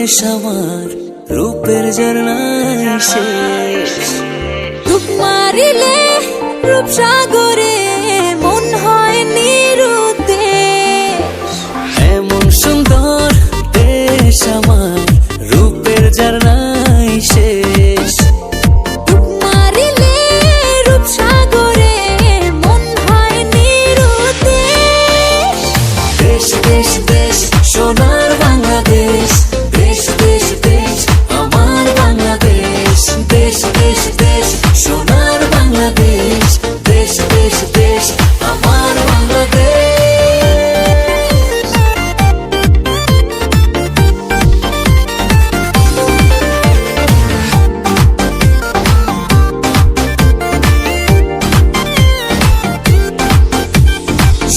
দেশ আমার রূপের ঝর্ণায় শেষ। রূপ মারিলে রূপসাগরে মন হয় নিরুদ্দেশ। এমন সুন্দর দেশ আমার রূপের ঝর্ণায় শেষ। রূপ মারিলে রূপসাগরে মন হয় নিরুদ্দেশ। দেশ দেশ দেশ সোনার বাংলাদেশ, দেশ দেশ দেশ আমার বাংলাদেশ। দেশ দেশ দেশ সোনার বাংলাদেশ, দেশ দেশ দেশ আমার বাংলাদেশ।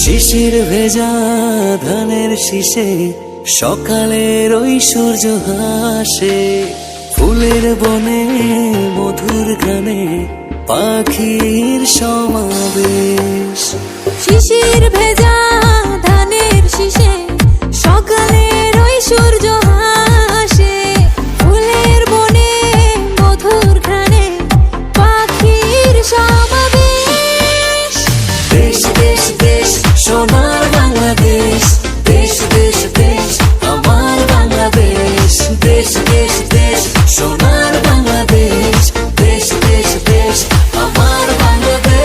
শিশির ভেজা ধানের শীষে সকালের ওই সূর্য হাসে। ফুলের বনে মধুর গানে পাখির সমাবেশ। শিশির ভেজা ধানের শীষে সকালের ওই সূর্য হাসে। ফুলের বনে মধুর ঘ্রাণে পাখির সমাবেশ। দেশ দেশ দেশ সোনার বাংলাদেশ, দেশ দেশ দেশ আমার বাংলাদেশ। দেশ দেশ দেশ সোনার বাংলাদেশ, দেশ দেশ দেশ আমার বাংলাদেশ।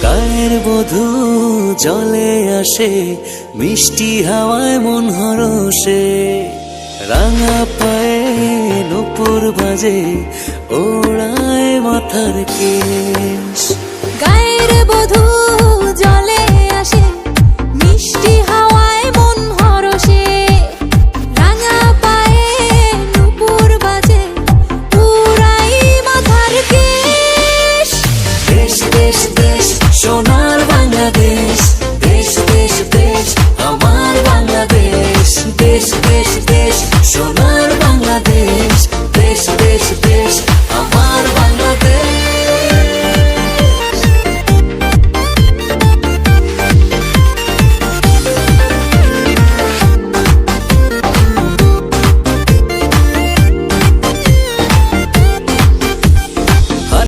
গায়ের বধূ জলে আসে, মিষ্টি হাওয়ায় মন হরষে। রাঙা পায়ে নূপুর বাজে, ওড়ায় মাথার কেশ। গায়ের বধূ জলে আসে, মিষ্টি হাওয়ায় মন হরষে। রাঙা পায়ে নূপুর বাজে, উড়াই মাথার কেশ। দেশ দেশ দেশ সোনার